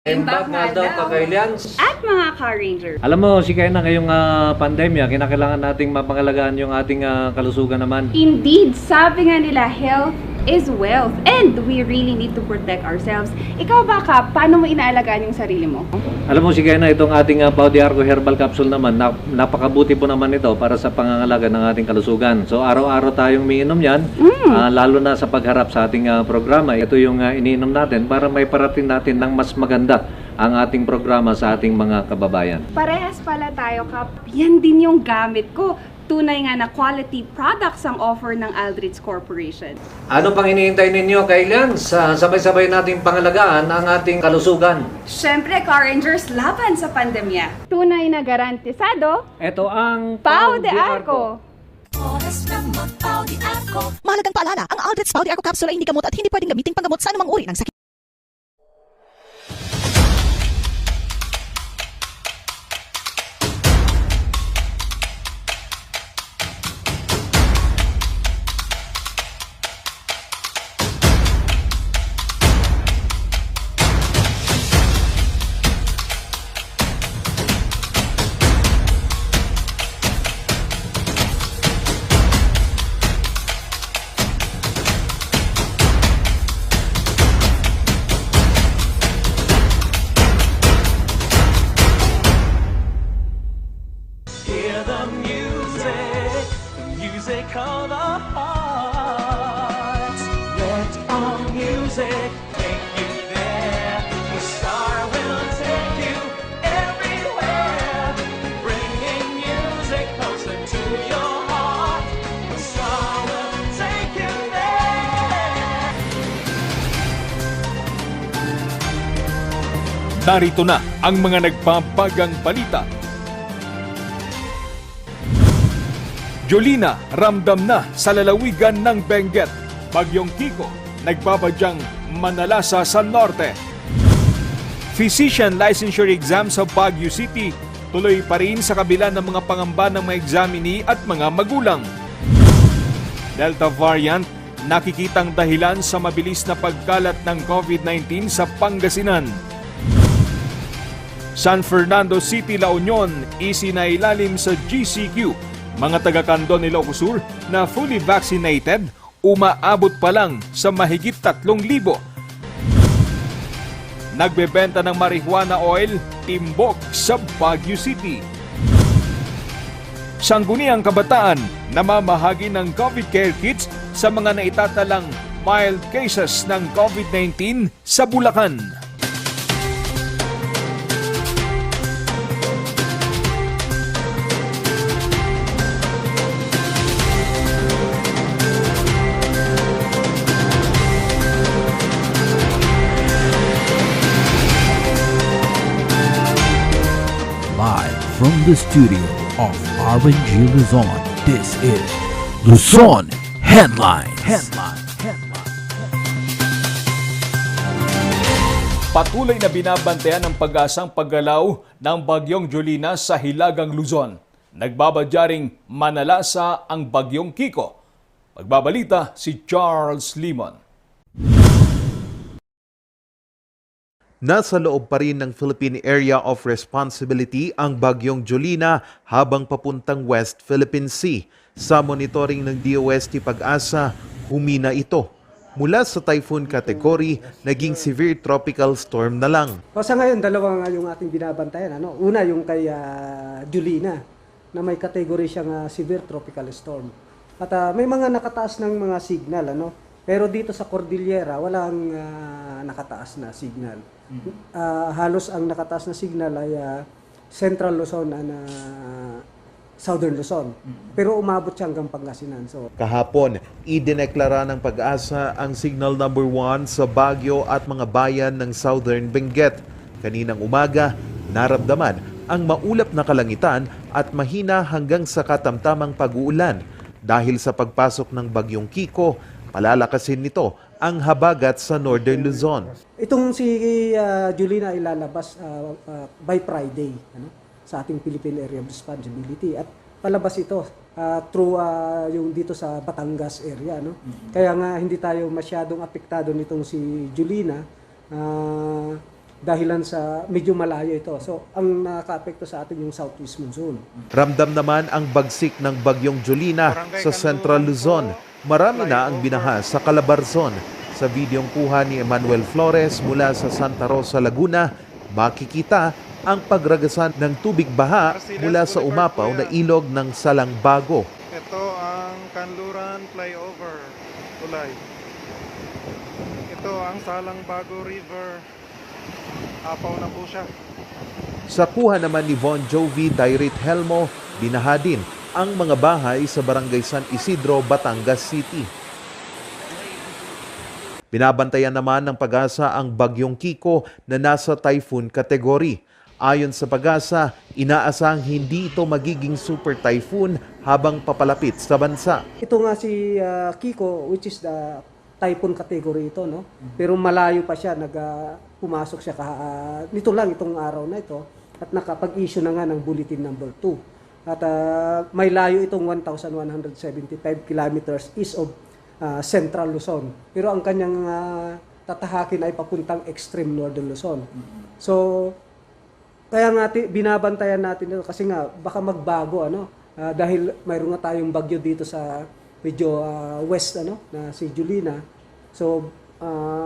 Imbak nga daw kakailians. At mga Car Ranger. Alam mo, si Kaya na ngayong pandemya, kinakailangan nating mapangalagaan yung ating kalusugan naman. Indeed, sabi nga nila, health is wealth. And we really need to protect ourselves. Ikaw ba ka, paano mo inaalagaan yung sarili mo? Alam mo, si Kaya na itong ating Paudiarco Herbal Capsule naman, napakabuti po naman ito para sa pangangalaga ng ating kalusugan. So araw-araw tayong umiinom yan, lalo na sa pagharap sa ating programa. Ito yung iniinom natin para may parating natin ng mas maganda ang ating programa sa ating mga kababayan. Parehas pala tayo, Kap. Yan din yung gamit ko. Tunay nga na quality products ang offer ng Aldrich Corporation. Ano pang iniintay ninyo, Kailians? Sabay-sabay nating pangalagaan ang ating kalusugan. Siyempre, Car Rangers, laban sa pandemya. Tunay na garantisado, Ito ang Pau de Arco. Mahalagang paalala, ang Aldrich Pau de Arco Capsule ay hindi gamot at hindi pwedeng gamitin panggamot sa anumang uri ng sakit. Hear the music of the heart. Let our music take you there. The star will take you everywhere, bringing music closer to your heart. The star will take you there. Narito na ang mga nagpapagang balita. Jolina ramdam na sa lalawigan ng Benguet. Bagyong Kiko nagbabadyang manalasa sa norte. Physician licensure exam sa Baguio City tuloy pa rin sa kabila ng mga pangamba ng mga examinee at mga magulang. Delta variant nakikitang dahilan sa mabilis na pagkalat ng COVID-19 sa Pangasinan. San Fernando City, La Union, isinailalim sa GCQ. Mga taga-Candon ni Ilocos na fully vaccinated, umaabot pa lang sa mahigit 3,000. Nagbebenta ng marijuana oil, timbok sa Baguio City. Sangguniang kabataan, namamahagi ng COVID care kits sa mga naitatalang mild cases ng COVID-19 sa Bulacan. Live from the studio of RNG Luzon, this is Luzon Headlines. Patuloy na binabantayan ang pag-asang paggalaw ng Bagyong Jolina sa Hilagang Luzon. Nagbabadyaring manalasa ang Bagyong Kiko. Magbabalita si Charles Limon. Nasa loob pa rin ng Philippine Area of Responsibility ang Bagyong Jolina habang papuntang West Philippine Sea. Sa monitoring ng DOST Pag-asa, humina ito. Mula sa typhoon category, naging severe tropical storm na lang. Sa ngayon, dalawa nga yung ating binabantayan. Una, yung kay Jolina, na may category siyang severe tropical storm. At may mga nakataas ng mga signal. Pero dito sa Cordillera, walang nakataas na signal. Halos ang nakataas na signal ay Central Luzon and Southern Luzon. Pero umabot siya hanggang Pangasinan. Kahapon, idineklara ng Pag-asa ang signal number 1 sa Baguio at mga bayan ng Southern Benguet. Kaninang umaga, naramdaman ang maulap na kalangitan at mahina hanggang sa katamtamang pag-uulan. Dahil sa pagpasok ng Bagyong Kiko, palalakasin nito ang habagat sa Northern Luzon. Itong si Jolina ilalabas by Friday sa ating Philippine Area of Responsibility. At palabas ito through yung dito sa Batangas area. Kaya nga hindi tayo masyadong apektado nitong si Jolina. dahilan sa medyo malayo ito. So, ang nakaka-apekto sa atin yung southwest monsoon. Ramdam naman ang bagsik ng bagyong Julina sa Central Luzon. Marami na ang binaha sa Calabarzon. Sa videong kuha ni Emmanuel Flores mula sa Santa Rosa, Laguna, makikita ang pagragasan ng tubig baha mula sa umapaw na ilog ng Salangbago. Ito ang Kanluran Flyover Tulay. Ito ang Salangbago River. Apaw na po siya. Sa kuha naman ni Von Jovi Dairit Helmo, binaha din ang mga bahay sa Barangay San Isidro, Batangas City. Binabantayan naman ng Pag-asa ang bagyong Kiko na nasa typhoon category. Ayon sa Pag-asa, inaasahang hindi ito magiging super typhoon habang papalapit sa bansa. Ito nga si Kiko, which is the typhoon category ito, no? Pero malayo pa siya, pumasok siya nito lang itong araw na ito at nakapag-issue na nga ng bulletin number 2. At may layo itong 1,175 kilometers east of Central Luzon. Pero ang kanyang tatahakin ay papuntang extreme northern Luzon. So, kaya nga binabantayan natin ito kasi nga baka magbago dahil mayroon nga tayong bagyo dito sa medyo west na si Julina. So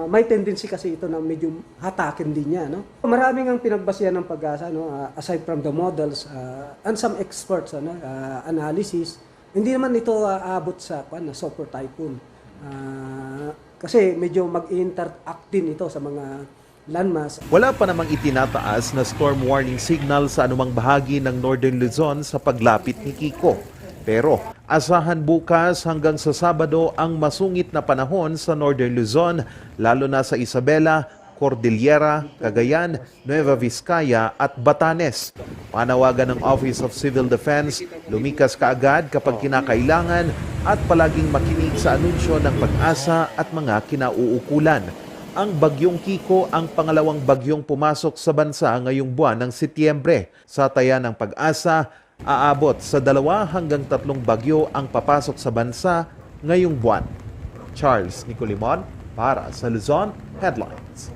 may tendency kasi ito na medyo hatakin din niya Maraming ang pinagbasihan ng Pag-asa aside from the models and some experts analysis. Hindi naman ito aabot sa super typhoon. Kasi medyo mag-interact din ito sa mga landmass. Wala pa namang itinataas na storm warning signal sa anumang bahagi ng Northern Luzon sa paglapit ni Kiko. Pero asahan bukas hanggang sa Sabado ang masungit na panahon sa Northern Luzon, lalo na sa Isabela, Cordillera, Cagayan, Nueva Vizcaya at Batanes. Panawagan ng Office of Civil Defense, lumikas kaagad kapag kinakailangan at palaging makinig sa anunsyo ng Pag-asa at mga kinauukulan. Ang bagyong Kiko ang pangalawang bagyong pumasok sa bansa ngayong buwan ng Setyembre. Sa taya ng Pag-asa, aabot sa 2 hanggang 3 bagyo ang papasok sa bansa ngayong buwan. Charles Nicolimon para sa Luzon Headlines.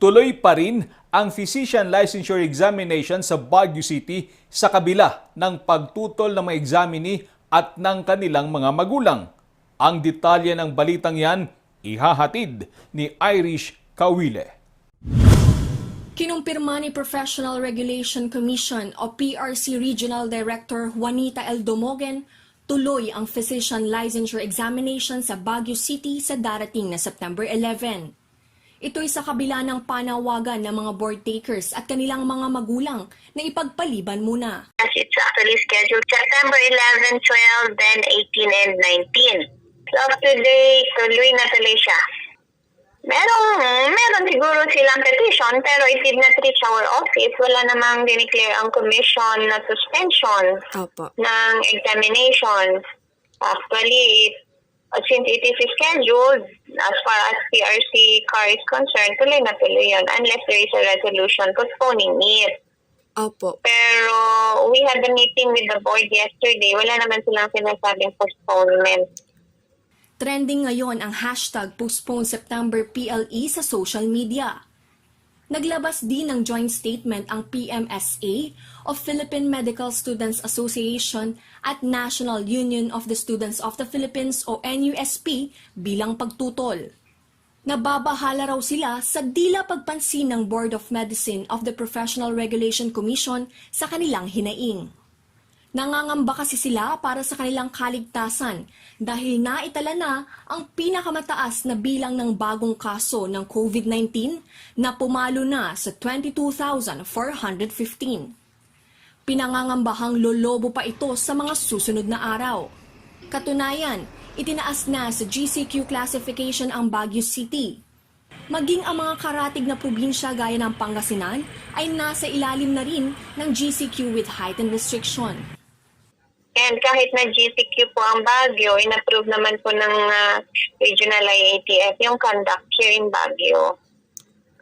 Tuloy pa rin ang Physician Licensure Examination sa Baguio City sa kabila ng pagtutol ng mga examinee at ng kanilang mga magulang. Ang detalye ng balitang yan, ihahatid ni Irish Kawile. Kinumpirma ni Professional Regulation Commission o PRC Regional Director Juanita L. Domogen, tuloy ang Physician Licensure Examination sa Baguio City sa darating na September 11. Ito'y sa kabila ng panawagan ng mga board takers at kanilang mga magulang na ipagpaliban muna. It's actually scheduled September 11, 12, then 18 and 19. So today, tuloy na tuloy siya. Meron siguro silang petition pero it did not reach our office. Wala namang dineclare ang commission na suspension ng examination. Actually, since it is scheduled, as far as PRC car is concerned, tuloy na tuloy yun unless there is a resolution postponing it. Opo. Pero we had a meeting with the board yesterday. Wala naman silang sinasabing postponement. Trending ngayon ang hashtag Postpone September PLE sa social media. Naglabas din ng joint statement ang PMSA of Philippine Medical Students Association at National Union of the Students of the Philippines o NUSP bilang pagtutol. Nababahala raw sila sa dila pagpansin ng Board of Medicine of the Professional Regulation Commission sa kanilang hinaing. Nangangamba kasi sila para sa kanilang kaligtasan dahil naitala na ang pinakamataas na bilang ng bagong kaso ng COVID-19 na pumalo na sa 22,415. Pinangangambahang lolobo pa ito sa mga susunod na araw. Katunayan, itinaas na sa GCQ classification ang Baguio City. Maging ang mga karatig na probinsya gaya ng Pangasinan ay nasa ilalim na rin ng GCQ with heightened restriction. And kahit na GCQ po ang Baguio, in-approve naman po ng Regional IATF yung conduct here in Baguio.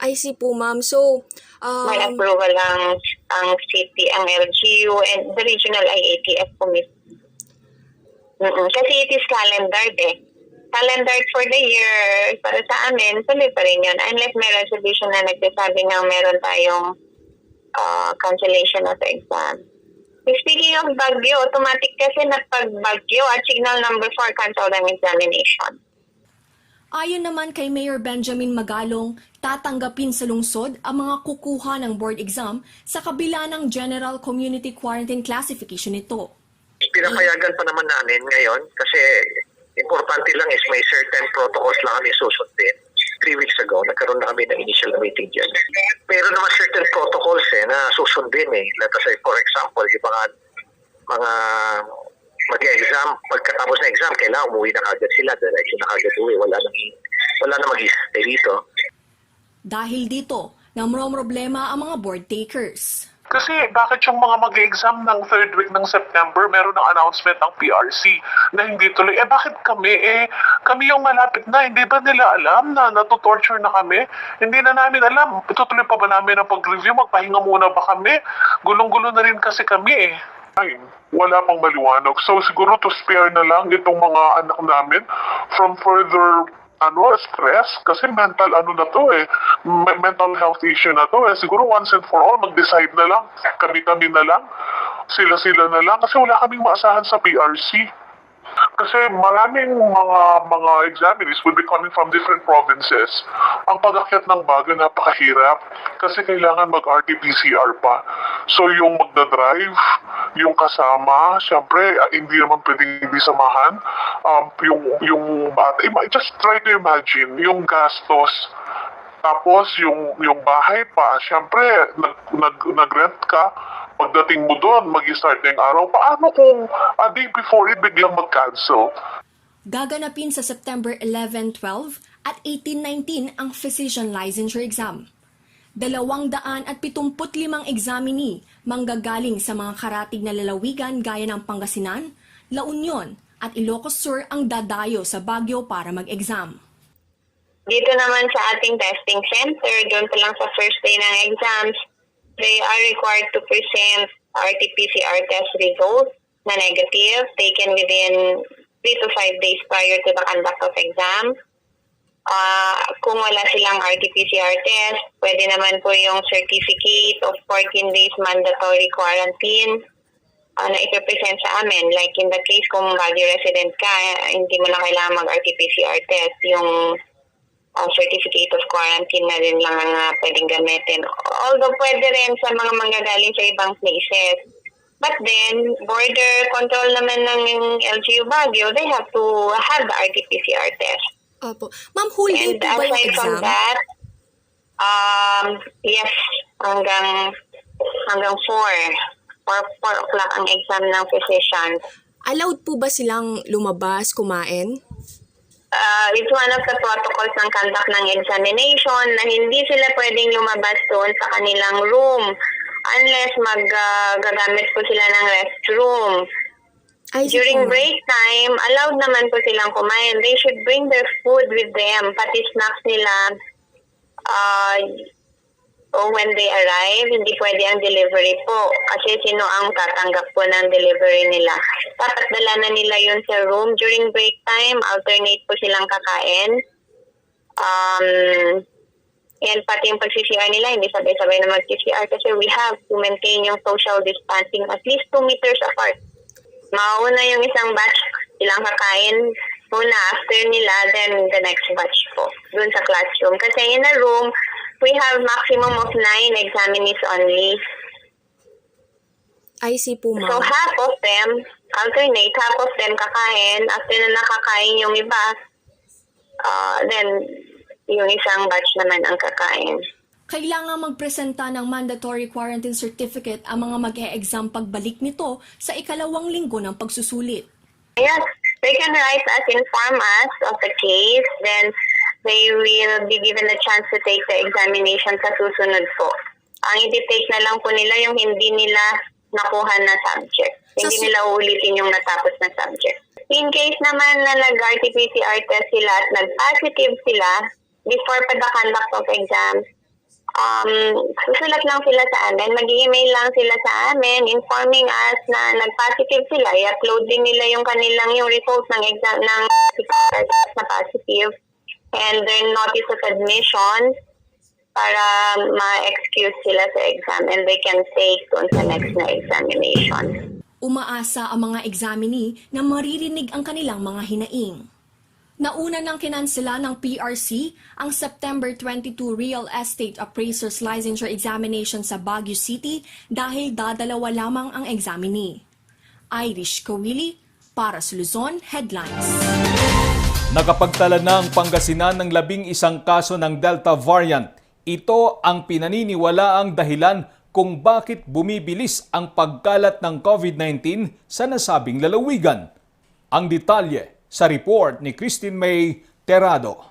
I see po, ma'am. So, May approval ang city, ang LGU, and the regional IATF committee. Kasi it is calendared Calendared for the year, para sa amin, tuloy pa rin yun. Unless may resolution na nagsasabi na meron tayong cancellation of the exam. Speaking of Bagyo, automatic kasi na pag Bagyo at signal number 4 cancel ang examination. Ayon naman kay Mayor Benjamin Magalong, tatanggapin sa lungsod ang mga kukuha ng board exam sa kabila ng General Community Quarantine Classification nito. Pinapayagan pa naman namin ngayon kasi importante lang is may certain protocols lang kami susundin. 3 weeks ago, nagkaroon na kami ng initial meeting dyan. Meron naman certain protocols na susundin Let us say, for example, yung mga mag-exam, pagkatapos na exam, kailangan umuwi na kagad sila. Diretso na kagad uwi. Wala na mag-stay dito. Dahil dito, namromroblema ang mga board takers. Kasi bakit yung mga mag-exam ng 3rd week ng September, meron ng announcement ng PRC na hindi tuloy? Bakit kami? Kami yung malapit na. Hindi ba nila alam na natutorture na kami? Hindi na namin alam. Tutuloy pa ba namin ang pag-review? Magpahinga muna ba kami? Gulong-gulo na rin kasi kami Ay, wala pang maliwanag. So siguro to spare na lang itong mga anak namin from further stress kasi mental na to mental health issue na to siguro once and for all mag-decide na lang kami na lang sila na lang kasi wala kaming maasahan sa PRC kasi maraming mga examinees will be coming from different provinces. Ang pag-akyat ng Baguio napakahirap kasi kailangan mag-RT-PCR pa. So yung magdadrive, yung kasama, syempre hindi naman pwedeng hindi samahan. Yung bata, just try to imagine yung gastos. Tapos yung bahay pa, syempre nag-rent ka. Pagdating mo doon, mag-start na yung araw. Paano kung a day before it biglang mag-cancel? Gaganapin sa September 11, 12 at 18-19 ang Physician Licensure Exam. 275 examinee manggagaling sa mga karatig na lalawigan gaya ng Pangasinan, La Union at Ilocos Sur ang dadayo sa Baguio para mag-exam. Dito naman sa ating testing center, doon pa lang sa first day ng exams, they are required to present RT-PCR test results na negative, taken within 3 to 5 days prior to the conduct of exam. Kung wala silang RT-PCR test, pwede naman po yung certificate of 14 days mandatory quarantine na ipipresent sa amin. Like in the case kung Baguio resident ka, hindi mo na kailangan mag-RT-PCR test. Yung certificate of quarantine na rin lang ang pwedeng gamitin. Although pwede rin sa mga manggagaling sa ibang places. But then, border control naman ng LGU Baguio, they have to have the RT-PCR test. Opo. Ma'am, whole day And po ba yung aside from exam? that, yes, hanggang 4 o'clock ang exam ng physician. Allowed po ba silang lumabas, kumain? It's one of the protocols ng conduct ng examination na hindi sila pwedeng lumabas doon sa kanilang room unless magagamit po sila ng restroom. During break time, allowed naman po silang kumain. They should bring their food with them, pati snacks nila. When they arrive, hindi pwede ang delivery po. Kasi sino ang tatanggap po ng delivery nila. Dapat dala na nila yun sa room. During break time, alternate po silang kakain. And pati yung pag-CCR nila, hindi sabay-sabay na mag-CCR kasi we have to maintain yung social distancing at least 2 meters apart. Mauna yung isang batch, silang kakain muna after nila, then the next batch po, dun sa classroom. Kasi in a room, we have maximum of 9 examinees only. I see po, ma'am. So half of them, alternate, half of them kakain. After na nakakain yung iba, then yung isang batch naman ang kakain. Kailangan magpresenta ng mandatory quarantine certificate ang mga mag-e-exam pagbalik nito sa ikalawang linggo ng pagsusulit. Yes, they can write us, inform us of the case, then they will be given a chance to take the examination sa susunod po. Ang i-take na lang po nila yung hindi nila nakuha na subject. Hindi nila uulitin yung natapos na subject. In case naman na nag-RT-PCR test sila at nag-positive sila before pa the conduct of exams, susulat lang sila sa amin, mag-email lang sila sa amin informing us na nag-positive sila. I-upload din nila yung result ng exam ng na positive and then notice of admission para ma-excuse sila sa exam and they can take doon sa next na examination. Umaasa ang mga examinee na maririnig ang kanilang mga hinaing. Nauna nang kinansela ng PRC ang September 22 Real Estate Appraiser's Licensure Examination sa Baguio City dahil dadalawa lamang ang examinee. Irish Kawili para sa Luzon Headlines. Nakapagtala na ang Pangasinan ng 11 kaso ng Delta variant. Ito ang pinaniniwalaang dahilan kung bakit bumibilis ang pagkalat ng COVID-19 sa nasabing lalawigan. Ang detalye sa report ni Christine May Terrado.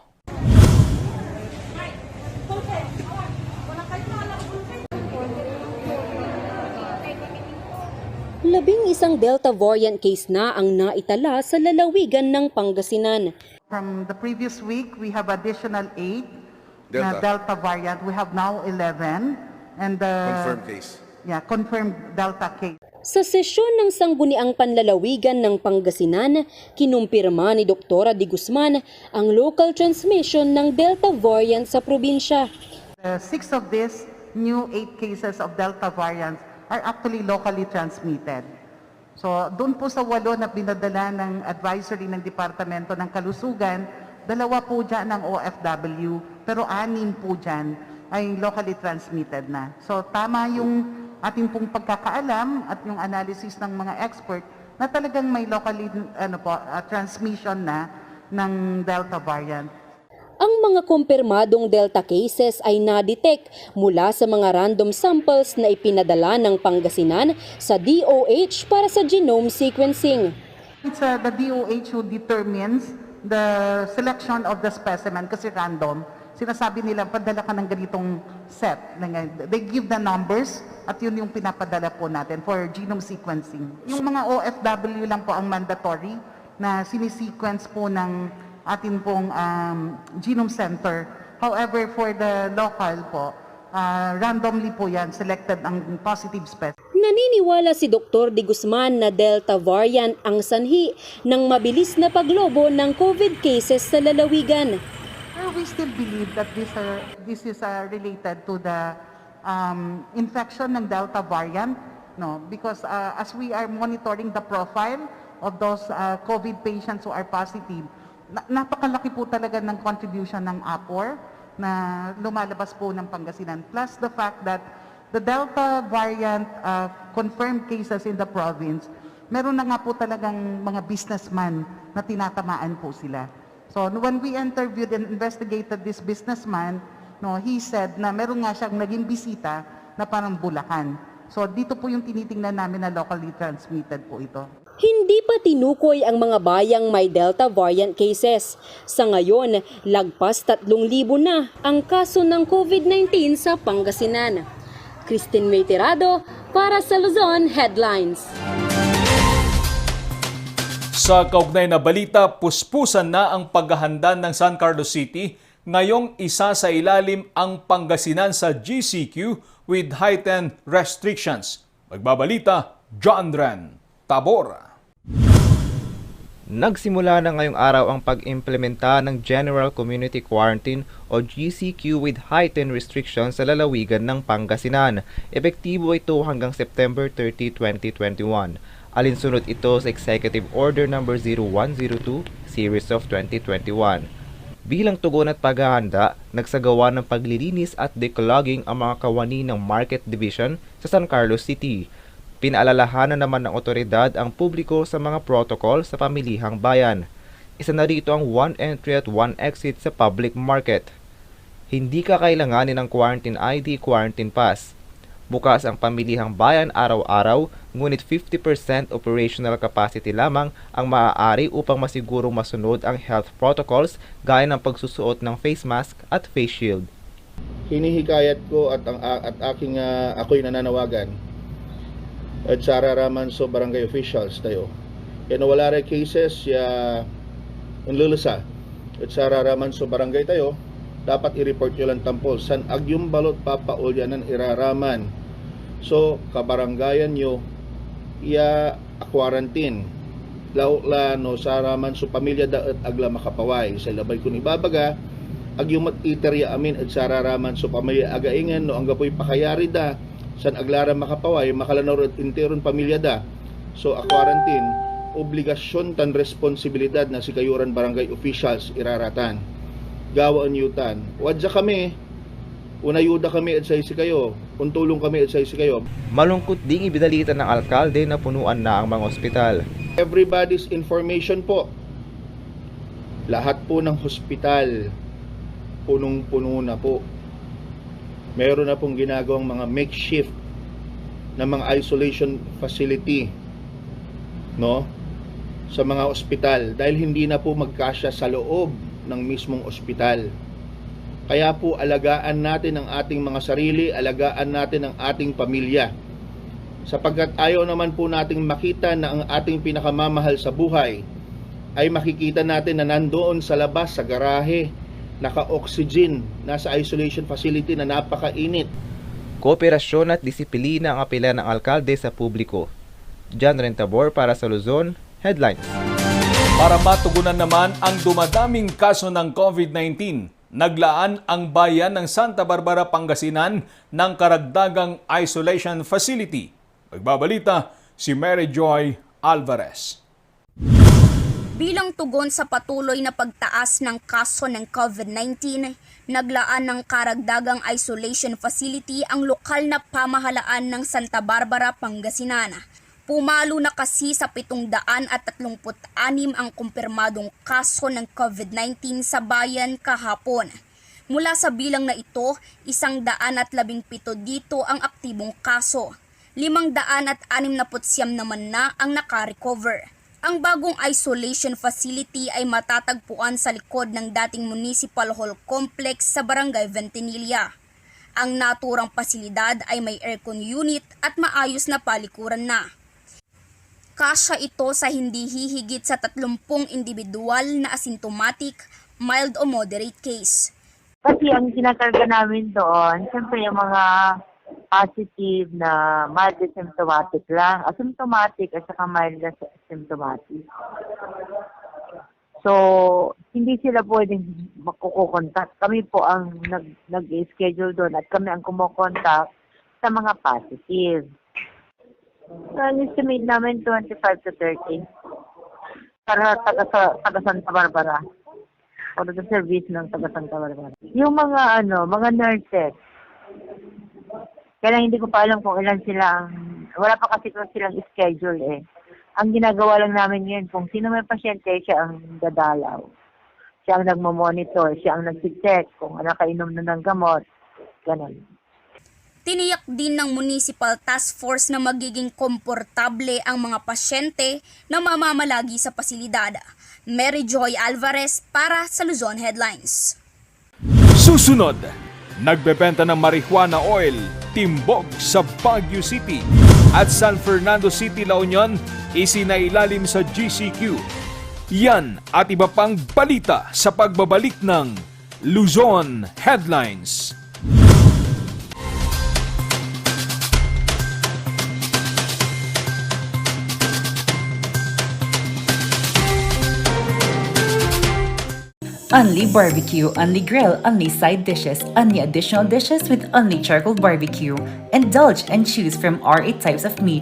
Labing isang Delta variant case na ang naitala sa lalawigan ng Pangasinan. From the previous week, we have additional 8 na Delta variant. We have now 11. And confirmed case. Yeah, confirmed Delta case. Sa sesyon ng Sangguniang Panlalawigan ng Pangasinan, kinumpirma ni Dr. De Guzman ang local transmission ng Delta variant sa probinsya. 6 of these new 8 cases of Delta variants are actually locally transmitted. So doon po sa 8 na binadala ng advisory ng Departamento ng Kalusugan, 2 po dyan ng OFW, pero 6 po dyan ay locally transmitted na. So tama yung ating pong pagkakaalam at yung analysis ng mga expert na talagang may locally transmission na ng Delta variant. Ang mga kumpirmadong Delta cases ay na-detect mula sa mga random samples na ipinadala ng Pangasinan sa DOH para sa genome sequencing. It's the DOH who determines the selection of the specimen kasi random. Sinasabi nila, padala ka ng ganitong set. They give the numbers at yun yung pinapadala po natin for genome sequencing. Yung mga OFW lang po ang mandatory na sinisequence po ng atin pong genome center. However, for the local po, randomly po yan, selected ang positive specimen. Naniniwala si Dr. De Guzman na Delta variant ang sanhi ng mabilis na paglobo ng COVID cases sa lalawigan. We still believe that this is related to the infection ng Delta variant, no? Because as we are monitoring the profile of those COVID patients who are positive, napakalaki po talaga ng contribution ng APOR na lumalabas po ng Pangasinan. Plus the fact that the Delta variant confirmed cases in the province, meron na nga po talagang mga businessman na tinatamaan po sila. So when we interviewed and investigated this businessman, he said na meron nga siyang naging bisita na parang Bulacan. So dito po yung tinitingnan namin na locally transmitted po ito. Hindi pa tinukoy ang mga bayang may Delta variant cases. Sa ngayon, lagpas 3,000 na ang kaso ng COVID-19 sa Pangasinan. Christine May Terrado para sa Luzon Headlines. Sa kaugnay na balita, puspusan na ang paghahanda ng San Carlos City. Ngayong isa sa ilalim ang Pangasinan sa GCQ with heightened restrictions. Magbabalita, John Dren, Tabor. Nagsimula na ngayong araw ang pag-implementa ng General Community Quarantine o GCQ with heightened restrictions sa lalawigan ng Pangasinan. Epektibo ito hanggang September 30, 2021. Alinsunod ito sa Executive Order No. 0102, Series of 2021. Bilang tugon at paghahanda, nagsagawa ng paglilinis at declogging ang mga kawani ng Market Division sa San Carlos City. Pinaalalahanan naman ng otoridad ang publiko sa mga protocol sa pamilihang bayan. Isa na rito ang one entry at one exit sa public market. Hindi kakailanganin ng quarantine ID, quarantine pass. Bukas ang pamilihang bayan araw-araw, ngunit 50% operational capacity lamang ang maaari upang masigurong masunod ang health protocols gaya ng pagsusuot ng face mask at face shield. Hinihikayat ko at ako'y nananawagan at sa araraman sa barangay officials tayo. Kaya wala rin cases ya unlulusa at sa araraman sa barangay tayo dapat i-report nyo lang tampol. San agyong balot papaulyanan iraraman. So, kabaranggayan nyo, quarantine. La no saraman so pamilya da at agla makapaway. Sa labay kun ibabaga, agyong iterya amin at sararaman so pamilya againgan no ang gapoy pakayari da. San aglara makapaway, makalanor at interon pamilya da. So, quarantine, obligasyon tan responsibilidad na si kayuran barangay officials iraratan. Gawaan yutan. Wadya kami, unayuda kami at saysi kayo, untulong kami at saysi kayo. Malungkot ding ibinalita ng alkalde na punuan na ang mga ospital. Everybody's information po. Lahat po ng hospital, punong-puno na po. Meron na pong ginagawang mga makeshift na mga isolation facility, no? Sa mga ospital dahil hindi na po magkasya sa loob ng mismong ospital. Kaya po alagaan natin ang ating mga sarili, alagaan natin ang ating pamilya. Sapagkat ayaw naman po nating makita na ang ating pinakamamahal sa buhay ay makikita natin na nandoon sa labas, sa garahe, naka-oxygen, nasa isolation facility na napakainit. Kooperasyon at disiplina ang apela ng alkalde sa publiko. John Rentabor para sa Luzon, Headlines. Para matugunan naman ang dumadaming kaso ng COVID-19, naglaan ang bayan ng Santa Barbara, Pangasinan ng karagdagang isolation facility. Magbabalita si Mary Joy Alvarez. Bilang tugon sa patuloy na pagtaas ng kaso ng COVID-19, naglaan ng karagdagang isolation facility ang lokal na pamahalaan ng Santa Barbara, Pangasinan. Pumalo na kasi sa 736 ang kumpirmadong kaso ng COVID-19 sa bayan kahapon. Mula sa bilang na ito, 117 dito ang aktibong kaso. 569 naman na ang naka-recover. Ang bagong isolation facility ay matatagpuan sa likod ng dating Municipal Hall Complex sa Barangay Ventanilla. Ang naturang pasilidad ay may aircon unit at maayos na palikuran na. Kasya ito sa hindi hihigit sa 30 individual na asymptomatic, mild o moderate case. Kasi ang kinakarga namin doon, siyempre yung mga positive na mild symptomatic lang, asymptomatic at saka mild symptomatic. So, hindi sila pwedeng makukontak. Kami po ang nag-schedule doon at kami ang kumukontak sa mga positive. So, estimate namin 25 to 30 para taga Santa Barbara. O the service ng taga Santa Barbara. Yung mga mga nurses. Kaya hindi ko pa alam kung ilan sila wala pa kasi silang schedule eh. Ang ginagawa lang namin ngayon, kung sino may pasyente, siya ang dadalaw. Siya ang nagmo-monitor, siya ang nag-check kung nakainom na ng gamot. Ganun. Tiniyak din ng Municipal Task Force na magiging komportable ang mga pasyente na mamamalagi sa pasilidad. Mary Joy Alvarez para sa Luzon Headlines. Susunod, nagbebenta ng marijuana oil, timbog sa Baguio City at San Fernando City, La Union, isinailalim sa GCQ. Yan at iba pang balita sa pagbabalik ng Luzon Headlines. Only barbecue, only grill, only side dishes, only additional dishes with only charcoal barbecue. Indulge and choose from our 8 types of meat.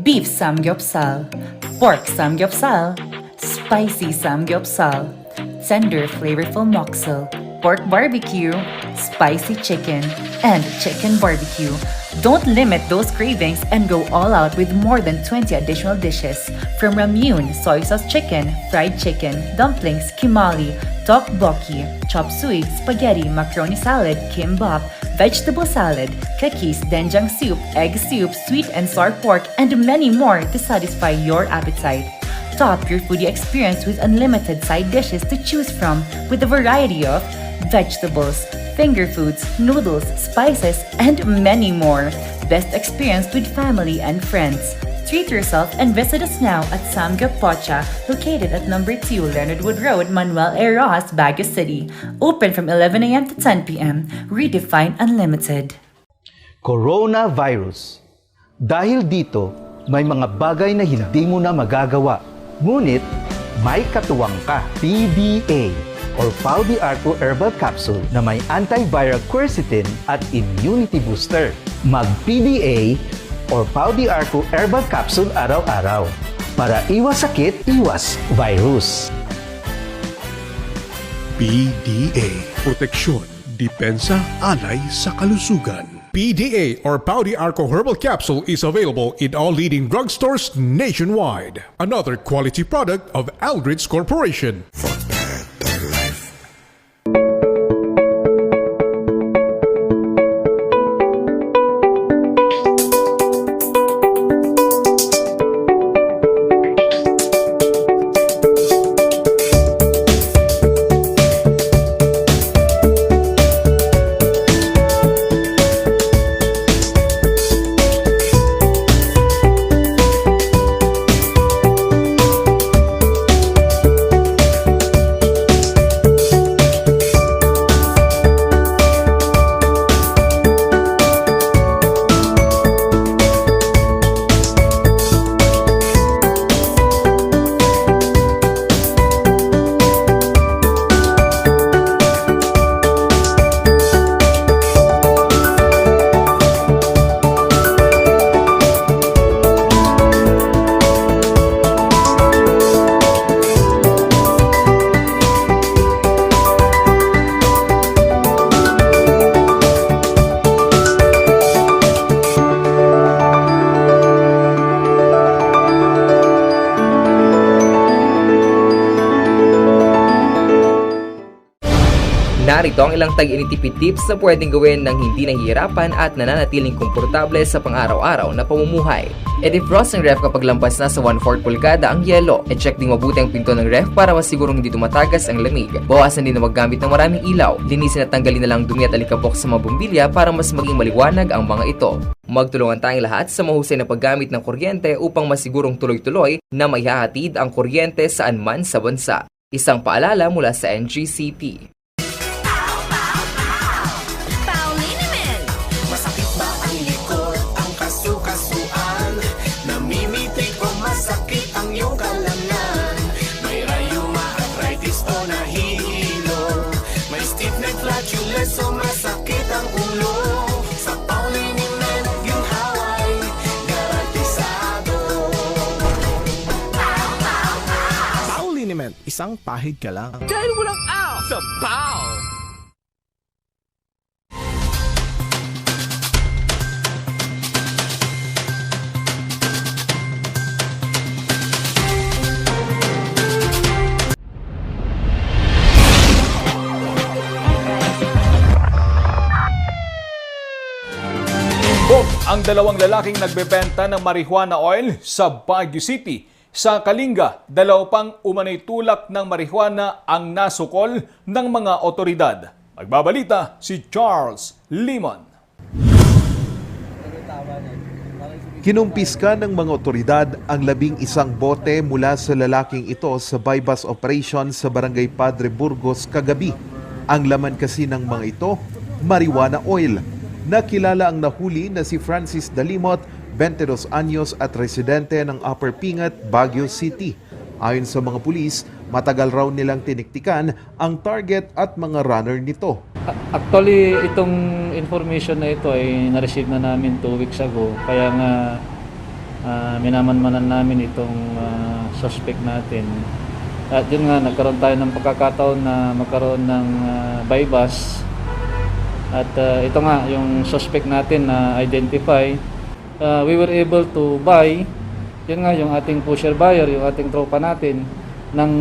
Beef samgyeopsal, pork samgyeopsal, spicy samgyeopsal, tender flavorful moksel, pork barbecue, spicy chicken, and chicken barbecue. Don't limit those cravings and go all out with more than 20 additional dishes. From ramyun, soy sauce chicken, fried chicken, dumplings, kimali, tteokbokki, chop suey, spaghetti, macaroni salad, kimbap, vegetable salad, cookies, doenjang soup, egg soup, sweet and sour pork, and many more to satisfy your appetite. Top your foodie experience with unlimited side dishes to choose from with a variety of vegetables, finger foods, noodles, spices, and many more. Best experience with family and friends. Treat yourself and visit us now at Samgyup Pocha, located at number 2 Leonard Wood Road, Manuel A. Rojas, Baguio City. Open from 11 a.m. to 10 p.m. Redefine Unlimited. Coronavirus. Dahil dito, may mga bagay na hindi mo na magagawa. Ngunit, may katuwang ka. PDA or Pau de Arco Herbal Capsule na may antiviral quercetin at immunity booster. Mag-PDA or Pau de Arco Herbal Capsule araw-araw para iwas sakit, iwas virus. PDA. Proteksyon, depensa, alay sa kalusugan. PDA or Pau de Arco Herbal Capsule is available in all leading drugstores nationwide. Another quality product of Aldrich Corporation. Narito ang ilang tag-initipid tips na pwedeng gawin ng hindi nahihirapan at nananatiling komportable sa pang-araw-araw na pamumuhay. I-defrost ang ref kapag lampas na sa 1/4 pulgada ang yelo. I-check ding mabuti ang pinto ng ref para masigurong hindi tumatagas ang lamig. Bawasan din na maggamit ng maraming ilaw. Linisin at tanggalin na lang dumi at alikabok sa mga bumbilya para mas maging maliwanag ang mga ito. Magtulungan tayong lahat sa mahusay na paggamit ng kuryente upang masigurong tuloy-tuloy na maihahatid ang kuryente saan man sa bansa. Isang paalala mula sa NGCP. So masakit ang ulo sa Pauliniment yung haway garantisado. Pauliniment, isang pahid ka lang. Dahil walang out sa Pau! Ang dalawang lalaking nagbebenta ng marijuana oil sa Baguio City. Sa Kalinga, dalaw pang umanay tulak ng marijuana ang nasukol ng mga otoridad. Magbabalita si Charles Limon. Kinumpiska ng mga otoridad ang 11 bote mula sa lalaking ito sa bypass operation sa Barangay Padre Burgos kagabi. Ang laman kasi ng mga ito, marijuana oil. Nakilala ang nahuli na si Francis Dalimot, 22 anyos at residente ng Upper Pingat, Baguio City. Ayon sa mga pulis, matagal raw nilang tiniktikan ang target at mga runner nito. Actually, itong information na ito ay na-receive na namin 2 weeks ago. Kaya nga minamanmanan namin itong suspect natin. At yun nga, nagkaroon tayo ng pagkakataon na magkaroon ng bypass. At ito nga, yung suspect natin na identify, we were able to buy, yun nga, yung ating pusher buyer, yung ating tropa natin, ng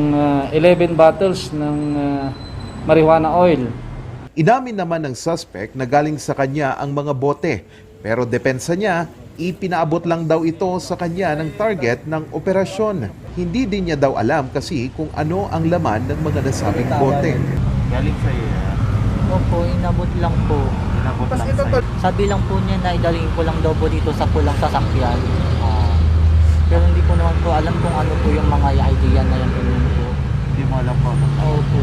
11 bottles ng marijuana oil. Inamin naman ng suspect na galing sa kanya ang mga bote, pero depensa niya, ipinaabot lang daw ito sa kanya ng target ng operasyon. Hindi din niya daw alam kasi kung ano ang laman ng mga nasabing bote. Galing sa'yo yan? Opo, inabot lang po. Inabot lang sa'yo? Sabi lang po niya na idalhin ko lang daw po dito sa pulang sasakyan. alam kung ano po yung mga idea na yan po. Hindi mo alam po. Opo.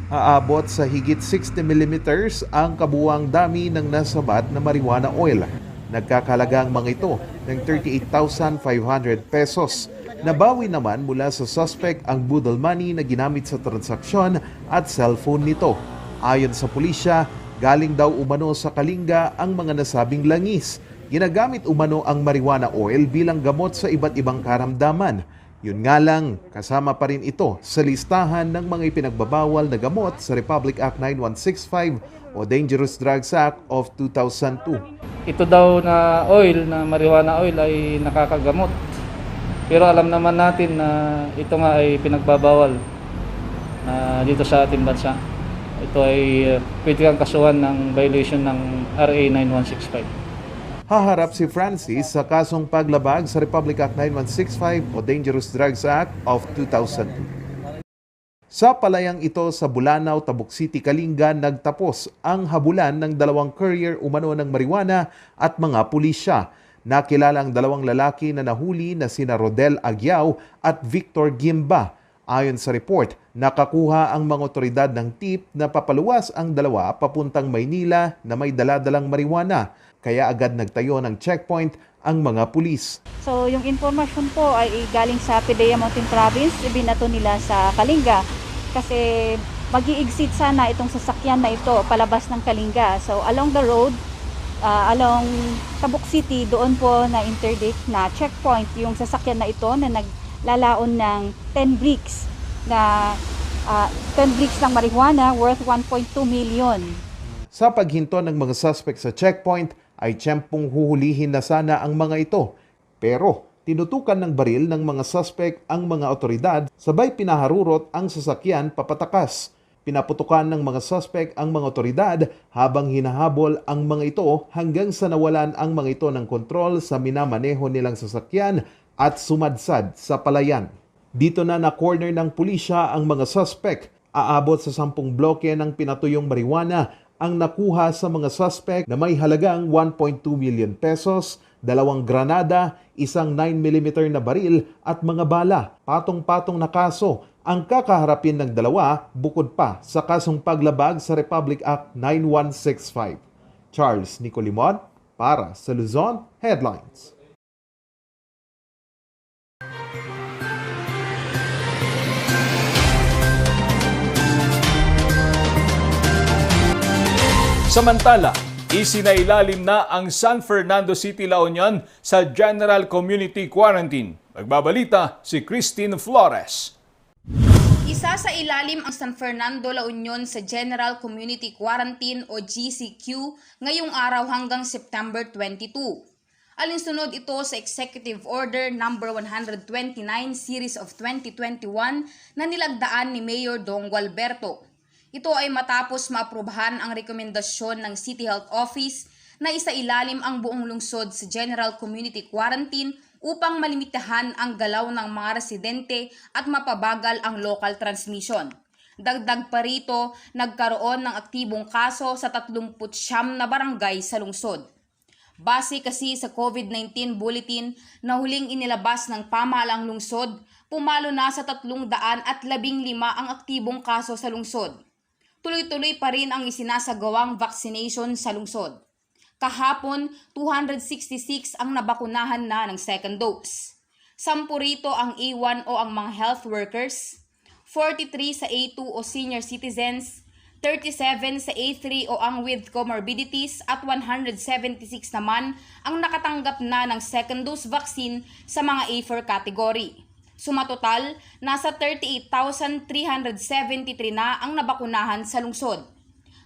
Aabot sa higit 60 mm ang kabuuang dami ng nasabat na marijuana oil. Nagkakalaga ang mga ito ng 38,500 pesos. Nabawi naman mula sa suspect ang budol money na ginamit sa transaksyon at cellphone nito. Ayon sa pulisya, galing daw umano sa Kalinga ang mga nasabing langis. Ginagamit umano ang marijuana oil bilang gamot sa iba't ibang karamdaman. Yun nga lang, kasama pa rin ito sa listahan ng mga ipinagbabawal na gamot sa Republic Act 9165 o Dangerous Drugs Act of 2002. Ito daw na oil, na marijuana oil ay nakakagamot. Pero alam naman natin na ito nga ay pinagbabawal dito sa ating bansa. Ito ay pwede kang kasuhan ng violation ng RA 9165. Haharap si Francis sa kasong paglabag sa Republic Act 9165 o Dangerous Drugs Act of 2002. Sa palayang ito sa Bulanao, Tabuk City, Kalinga, nagtapos ang habulan ng dalawang courier umano ng marijuana at mga pulisya. Nakilala ang dalawang lalaki na nahuli na sina Rodel Agyao at Victor Gimba. Ayon sa report, nakakuha ang mga otoridad ng tip na papaluwas ang dalawa papuntang Maynila na may daladalang marijuana. Kaya agad nagtayo ng checkpoint ang mga pulis. So yung information po ay galing sa PDEA Mountain Province, ibinato nila sa Kalinga kasi mag-i-exit sana itong sasakyan na ito palabas ng Kalinga. So along the road, along Tabuk City, doon po na interdict na checkpoint yung sasakyan na ito na naglalaon ng 10 bricks ng marijuana worth 1.2 million. Sa paghinto ng mga suspect sa checkpoint, ay tiyempong huhulihin na sana ang mga ito. Pero tinutukan ng baril ng mga suspect ang mga otoridad, sabay pinaharurot ang sasakyan papatakas. Pinaputukan ng mga suspect ang mga otoridad habang hinahabol ang mga ito hanggang sa nawalan ang mga ito ng kontrol sa minamaneho nilang sasakyan at sumadsad sa palayan. Dito na na-corner ng pulisya ang mga suspect. Aabot sa 10 bloke ng pinatuyong marijuana ang nakuha sa mga suspect na may halagang 1.2 million pesos, 2 granada, isang 9mm na baril at mga bala. Patong-patong na kaso ang kakaharapin ng dalawa bukod pa sa kasong paglabag sa Republic Act 9165. Charles Nicolimon para sa Luzon Headlines. Samantala, isinailalim na ang San Fernando City, La Union sa General Community Quarantine. Magbabalita si Christine Flores. Isa sa ilalim ang San Fernando, La Union sa General Community Quarantine o GCQ ngayong araw hanggang September 22. Alinsunod ito sa Executive Order No. 129 Series of 2021 na nilagdaan ni Mayor Dong Gualberto. Ito ay matapos maaprubahan ang rekomendasyon ng City Health Office na isailalim ang buong lungsod sa General Community Quarantine upang malimitahan ang galaw ng mga residente at mapabagal ang local transmission. Dagdag pa rito, nagkaroon ng aktibong kaso sa 39 na barangay sa lungsod. Base kasi sa COVID-19 bulletin na huling inilabas ng pamahalaang lungsod, pumalo na sa 315 ang aktibong kaso sa lungsod. Tuloy-tuloy pa rin ang isinasagawang vaccination sa lungsod. Kahapon, 266 ang nabakunahan na ng second dose. 10 rito ang A1 o ang mga health workers, 43 sa A2 o senior citizens, 37 sa A3 o ang with comorbidities at 176 naman ang nakatanggap na ng second dose vaccine sa mga A4 category. Sumatotal, nasa 38,373 na ang nabakunahan sa lungsod.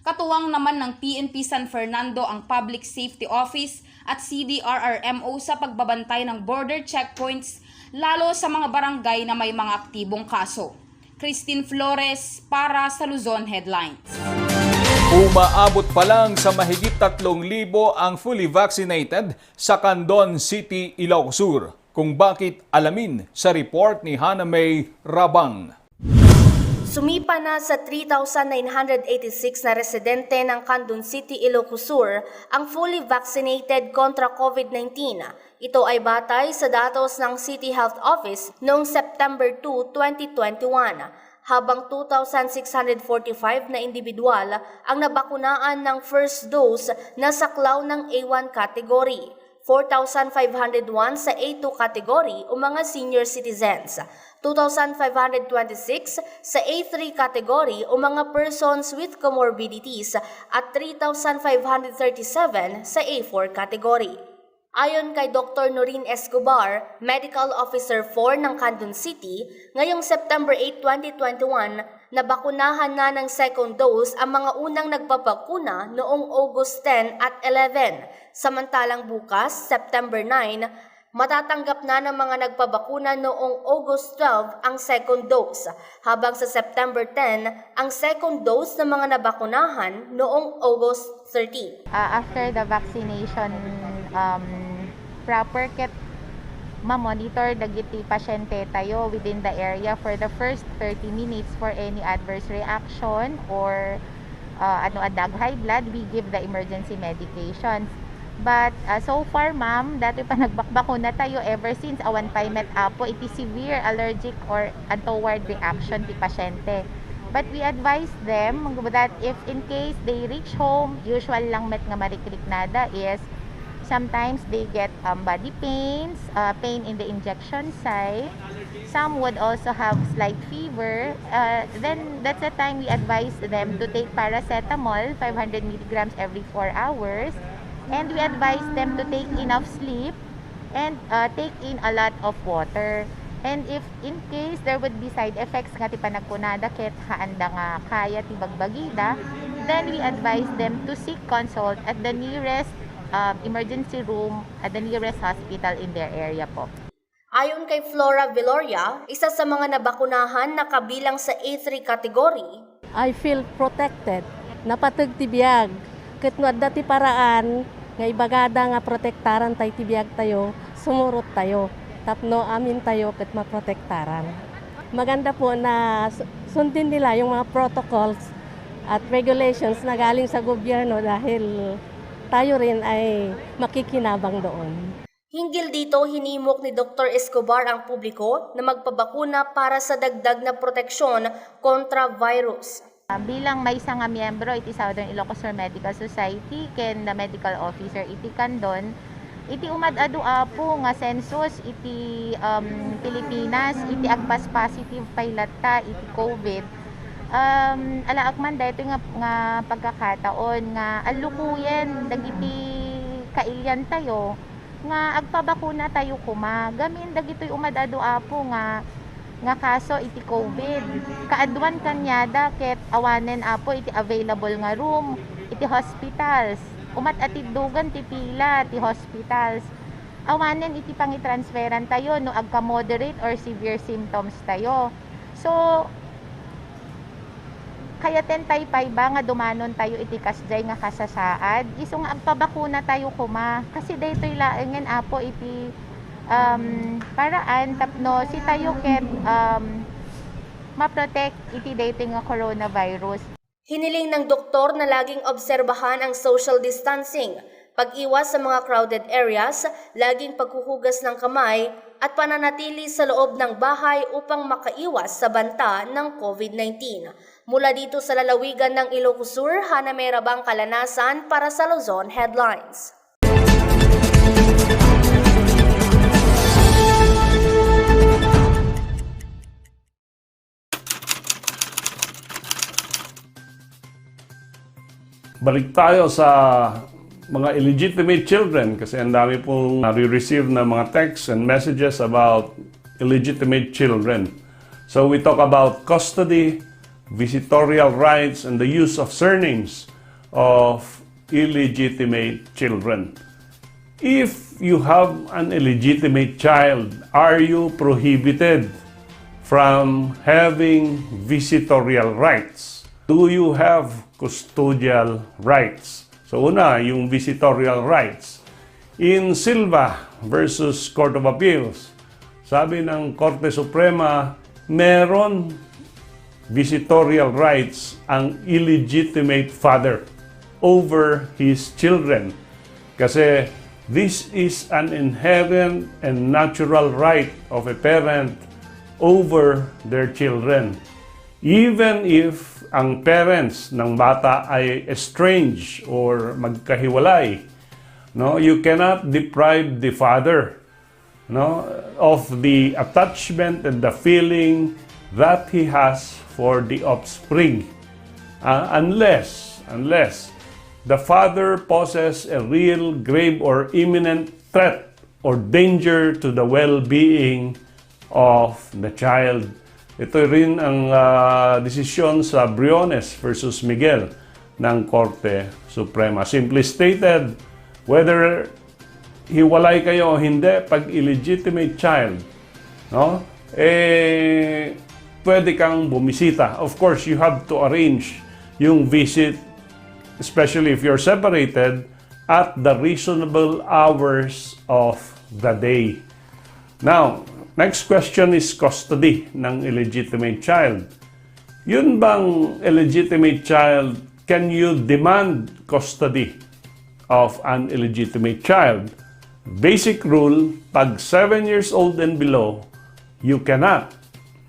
Katuwang naman ng PNP San Fernando ang Public Safety Office at CDRRMO sa pagbabantay ng border checkpoints lalo sa mga barangay na may mga aktibong kaso. Christine Flores para sa Luzon Headlines. Umaabot pa lang sa mahigit 3,000 ang fully vaccinated sa Candon City, Ilocos Sur. Kung bakit, alamin sa report ni Hana May Rabang. Sumipa na sa 3,986 na residente ng Candon City, Ilocos Sur ang fully vaccinated kontra COVID-19 Ito ay batay sa datos ng City Health Office noong September 2, 2021, habang 2,645 na individual ang nabakunaan ng first dose na saklaw ng A1 category, 4,501 sa A2 category o mga senior citizens, 2,526 sa A3 category o mga persons with comorbidities at 3,537 sa A4 category. Ayon kay Dr. Noreen Escobar, Medical Officer 4 ng Candon City, ngayong September 8, 2021, nabakunahan na ng second dose ang mga unang nagpapakuna noong August 10 at 11. Samantalang bukas, September 9, matatanggap na ng mga nagpabakuna noong August 12 ang second dose, habang sa September 10 ang second dose ng mga nabakunahan noong August 13. After the vaccination proper ket ma-monitor dagiti pasyente tayo within the area for the first 30 minutes for any adverse reaction or adag high blood, we give the emergency medications. But so far, ma'am, dati pa nagbakbakuna tayo ever since awan pa met apo iti severe allergic or untoward reaction ti pasyente. But we advise them that if in case they reach home, usual lang met nga marikliknada is sometimes they get body pains, pain in the injection site. Some would also have slight fever. Then that's the time we advise them to take paracetamol, 500 milligrams every 4 hours. And we advise them to take enough sleep and take in a lot of water. And if in case there would be side effects nga ti panagkunada ket haanda nga kaya ti bagbagida, then we advise them to seek consult at the nearest emergency room at the nearest hospital in their area po. Ayon kay Flora Viloria, isa sa mga nabakunahan na kabilang sa A3 category, I feel protected. Napatag tibiyag. Ket no adda ti paraan nga ibagada nga protektaran tay tibiyag tayo, sumurot tayo. Tapno amin tayo ket maprotektaran. Maganda po na sundin nila yung mga protocols at regulations na galing sa gobyerno dahil tayo rin ay makikinabang doon. Hinggil dito, hinimok ni Dr. Escobar ang publiko na magpabakuna para sa dagdag na proteksyon kontra virus. Bilang may isang miyembro iti Southern Ilocos Sur Medical Society ken the medical officer iti Candon, iti umad-adu apo nga census iti Pilipinas, iti agpas positive pailata iti COVID. Alaak man dito nga pagkakataon nga alukuyen dagiti kailyan tayo nga agpabakuna tayo kuma gamin dagitoy umadado apo nga kaso iti COVID. Kaadwan kanyada ket awanen apo iti available nga room iti hospitals. Umat-atiddugan ti pila ti hospitals. Awanen iti pangitransferan tayo no agka moderate or severe symptoms tayo. So kaya tentay ba nga dumanon tayo iti kasjay nga kasasaad, iso nga agpabakuna tayo kuma. Kasi daytoy laengen apo iti paraan tapno si tayo ket ma-protect iti daytoy nga coronavirus. Hiniling ng doktor na laging obserbahan ang social distancing, pag-iwas sa mga crowded areas, laging paghuhugas ng kamay at pananatili sa loob ng bahay upang makaiwas sa banta ng COVID-19. Mula dito sa lalawigan ng Ilocos Sur, Hana Merabang Kalanasan para sa Luzon Headlines. Balik tayo sa mga illegitimate children kasi ang dami pong nare-receive na mga texts and messages about illegitimate children. So we talk about custody, visitorial rights, and the use of surnames of illegitimate children. If you have an illegitimate child, are you prohibited from having visitorial rights? Do you have custodial rights? So una, yung visitorial rights. In Silva versus Court of Appeals, sabi ng Korte Suprema, meron visitorial rights ang illegitimate father over his children. Kasi This is an inherent and natural right of a parent over their children. Even if ang parents ng bata ay estranged or magkahiwalay, no, you cannot deprive the father, no, of the attachment and the feeling that he has for the offspring, unless the father poses a real, grave, or imminent threat or danger to the well-being of the child. Ito rin ang desisyon sa Briones versus Miguel ng Korte Suprema. Simply stated, whether hiwalay kayo o hindi, pag illegitimate child, no, pwede kang bumisita. Of course, you have to arrange yung visit, especially if you're separated, at the reasonable hours of the day. Now, next question is custody ng illegitimate child. Yun bang illegitimate child, can you demand custody of an illegitimate child? Basic rule, pag 7 years old and below, you cannot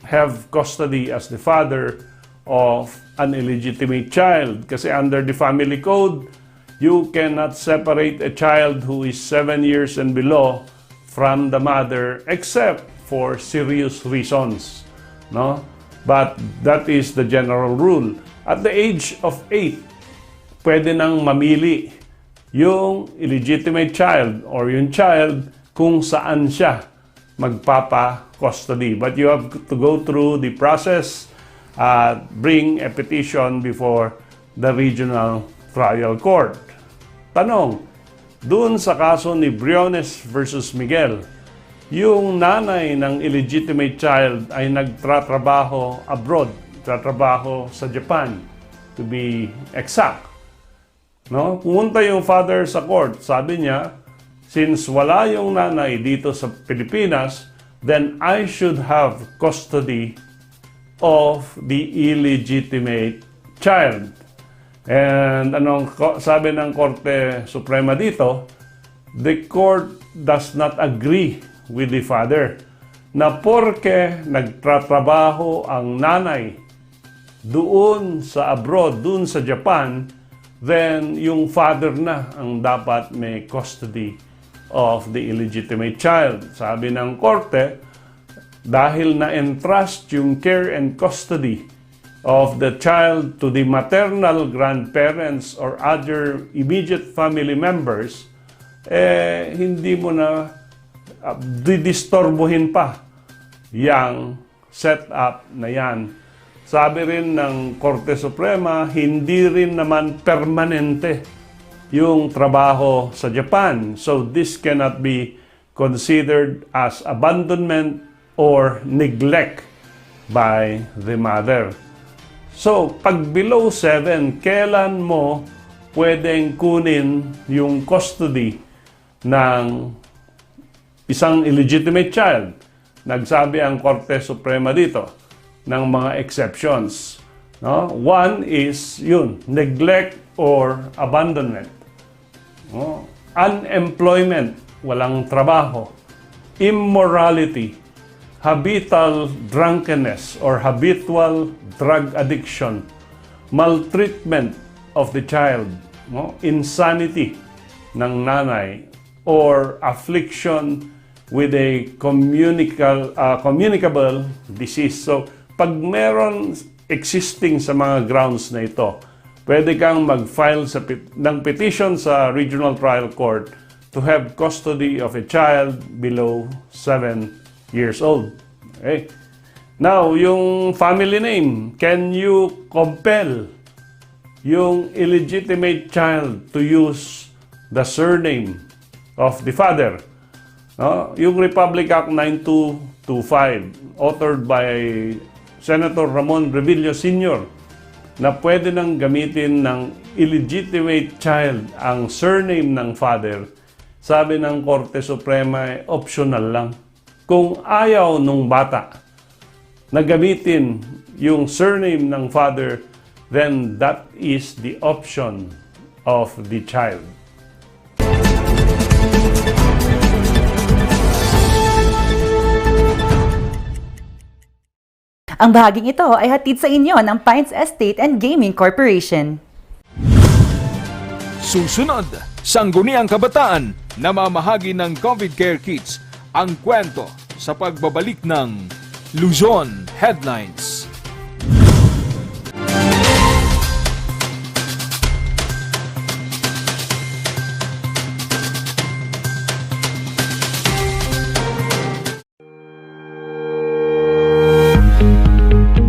have custody as the father of an illegitimate child. Kasi under the family code, you cannot separate a child who is 7 years and below from the mother except for serious reasons, no? But that is the general rule. At the age of 8, pwede nang mamili yung illegitimate child or yung child kung saan siya magpapa-custody. But you have to go through the process, bring a petition before the regional trial court. Tanong, doon sa kaso ni Briones versus Miguel, yung nanay ng illegitimate child ay nagtratrabaho abroad, tratrabaho sa Japan, to be exact. No? Pumunta yung father sa court, sabi niya, since wala yung nanay dito sa Pilipinas, then I should have custody of the illegitimate child. And anong sabi ng Korte Suprema dito, the court does not agree with the father na porke nagtratrabaho ang nanay doon sa abroad, doon sa Japan, then yung father na ang dapat may custody of the illegitimate child. Sabi ng korte, dahil na-entrust yung care and custody of the child to the maternal grandparents or other immediate family members, hindi mo na didistorbohin pa yung setup na yan. Sabi rin ng Korte Suprema, hindi rin naman permanente yung trabaho sa Japan. So this cannot be considered as abandonment or neglect by the mother. So, pag below 7, kailan mo pwedeng kunin yung custody ng isang illegitimate child? Nagsabi ang Korte Suprema dito ng mga exceptions. No? One is yun, neglect or abandonment. No? Unemployment, walang trabaho. Immorality, habitual drunkenness or habitual drug addiction, maltreatment of the child, no? Insanity ng nanay, or affliction with a communicable disease. So, pag meron existing sa mga grounds na ito, pwede kang mag-file ng petition sa Regional Trial Court to have custody of a child below 7 years old. Okay? Now, yung family name, can you compel yung illegitimate child to use the surname of the father? No? Yung Republic Act 9225, authored by Senator Ramon Revilla Sr., na pwede nang gamitin ng illegitimate child ang surname ng father, sabi ng Korte Suprema, optional lang. Kung ayaw nung bata na gamitin yung surname ng father, then that is the option of the child. Ang bahaging ito ay hatid sa inyo ng Pines Estate and Gaming Corporation. Susunod, Sangguniang Kabataan, namamahagi ng COVID Care Kits, ang kwento sa pagbabalik ng Luzon Headlines.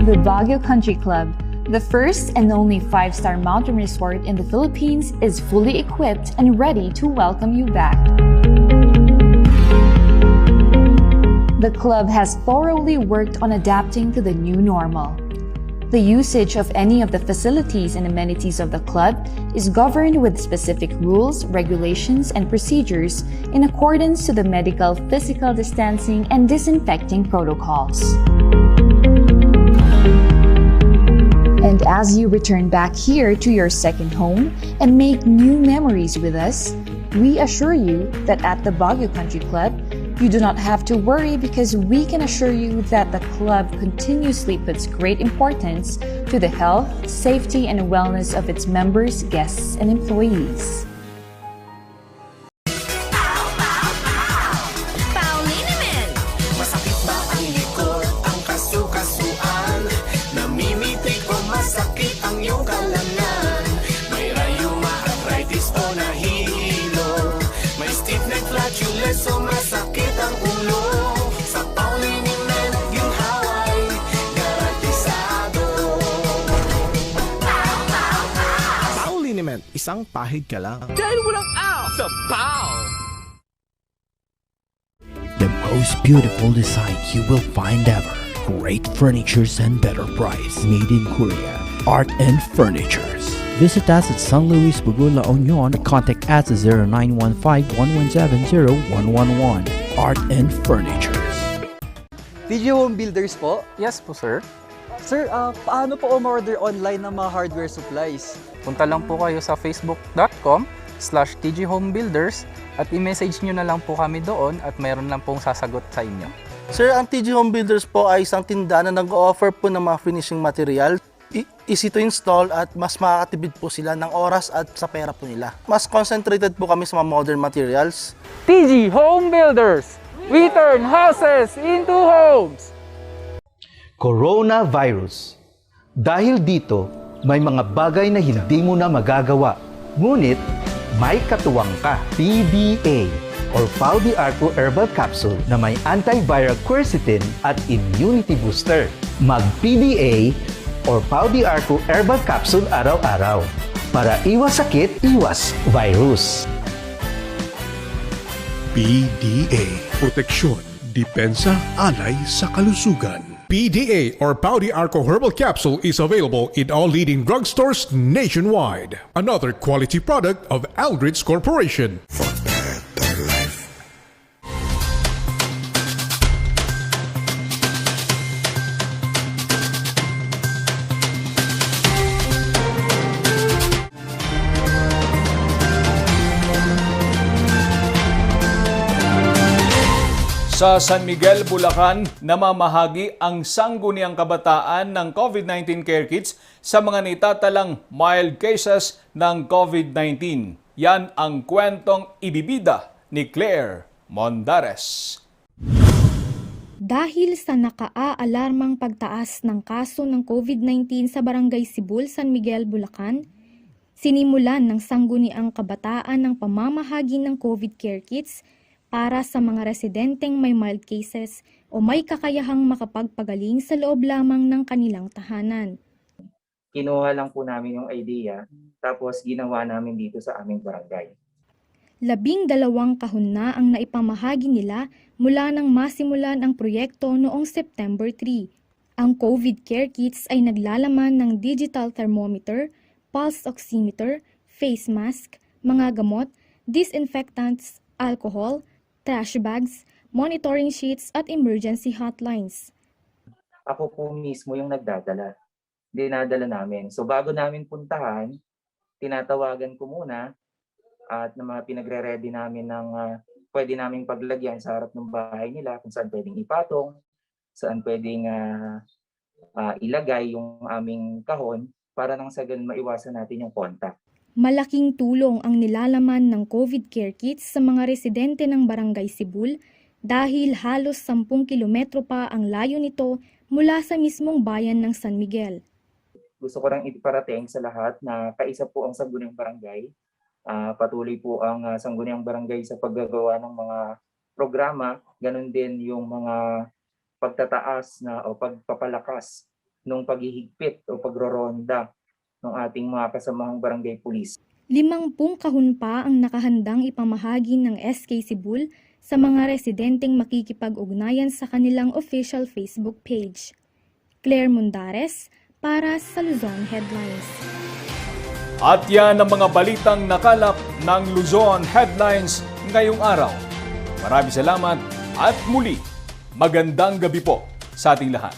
The Baguio Country Club, the first and only 5-star mountain resort in the Philippines, is fully equipped and ready to welcome you back. The club has thoroughly worked on adapting to the new normal. The usage of any of the facilities and amenities of the club is governed with specific rules, regulations, and procedures in accordance to the medical, physical distancing, and disinfecting protocols. And as you return back here to your second home and make new memories with us, we assure you that at the Baguio Country Club, you do not have to worry because we can assure you that the club continuously puts great importance to the health, safety, and wellness of its members, guests, and employees. Masakit ba ang likod, ang kasukasuan? Namimitig o masakit ang iyong kalamnan? May rayuma, arthritis o nahihilo? May stiff neck, flatulence o masakit ang ulo? Sa Pauliniment, ginhaway, garantisado. Pauliniment, isang pahid ka lang. Dahil walang ow sa Pau! The most beautiful design you will find ever. Great furnitures and better price. Made in Korea. Art and Furnitures. Visit us at San Luis Bugula, Union. Contact us at 0915-1170-111. Art and Furnitures. Video Home Builders po? Yes po, sir. Sir, paano po umorder online ng mga hardware supplies? Punta lang po kayo sa facebook.com/tghomebuilders at i-message nyo na lang po kami doon at mayroon lang pong sasagot sa inyo. Sir, ang TG Home Builders po ay isang tindahan na nag-offer po ng mga finishing material. Easy to install at mas makakatipid po sila ng oras at sa pera po nila. Mas concentrated po kami sa mga modern materials. TG Home Builders! We turn houses into homes! Coronavirus. Dahil dito, may mga bagay na hindi mo na magagawa. Ngunit, may katuwang ka. PDA or Pau de Arco Herbal Capsule na may antiviral quercetin at immunity booster. Mag-PDA or Pau de Arco Herbal Capsule araw-araw para iwas sakit, iwas virus. PDA. Proteksyon, depensa, alay sa kalusugan. PDA or Pau de Arco Herbal Capsule is available in all leading drugstores nationwide. Another quality product of Aldrich Corporation. Sa San Miguel, Bulacan, namamahagi ang Sangguniang Kabataan ng COVID-19 Care Kits sa mga nitatalang mild cases ng COVID-19. Yan ang kwentong ibibida ni Claire Mondares. Dahil sa nakaalarmang pagtaas ng kaso ng COVID-19 sa Barangay Sibul, San Miguel, Bulacan, sinimulan ng Sangguniang Kabataan ng pamamahagi ng COVID Care Kits para sa mga residenteng may mild cases o may kakayahang makapagpagaling sa loob lamang ng kanilang tahanan. Kinuha lang po namin yung idea, tapos ginawa namin dito sa aming barangay. 12 kahon na ang naipamahagi nila mula nang masimulan ang proyekto noong September 3. Ang COVID Care Kits ay naglalaman ng digital thermometer, pulse oximeter, face mask, mga gamot, disinfectants, alcohol, trash bags, monitoring sheets at emergency hotlines. Ako po mismo yung nagdadala. Dinadala namin. So bago namin puntahan, tinatawagan ko muna at na mga pinagre-ready namin ng pwede naming paglagyan sa harap ng bahay nila, kung saan pwedeng ipatong, saan pwedeng ilagay yung aming kahon para nang sa ganun maiwasan natin yung contact. Malaking tulong ang nilalaman ng COVID care kits sa mga residente ng Barangay Sibul dahil halos 10 kilometro pa ang layo nito mula sa mismong bayan ng San Miguel. Gusto ko lang iparating sa lahat na kaisa po ang Sangguniang Barangay. Patuloy po ang Sangguniang Barangay sa paggagawa ng mga programa, ganun din yung mga pagtataas o pagpapalakas ng paghihigpit o pagroronda ng ating mga kasamahang barangay pulis. 50 kahon pa ang nakahandang ipamahagi ng SK Sibul sa mga residenteng makikipag-ugnayan sa kanilang official Facebook page. Claire Mundares para sa Luzon Headlines. At yan ang mga balitang nakalap ng Luzon Headlines ngayong araw. Maraming salamat at muli, magandang gabi po sa ating lahat.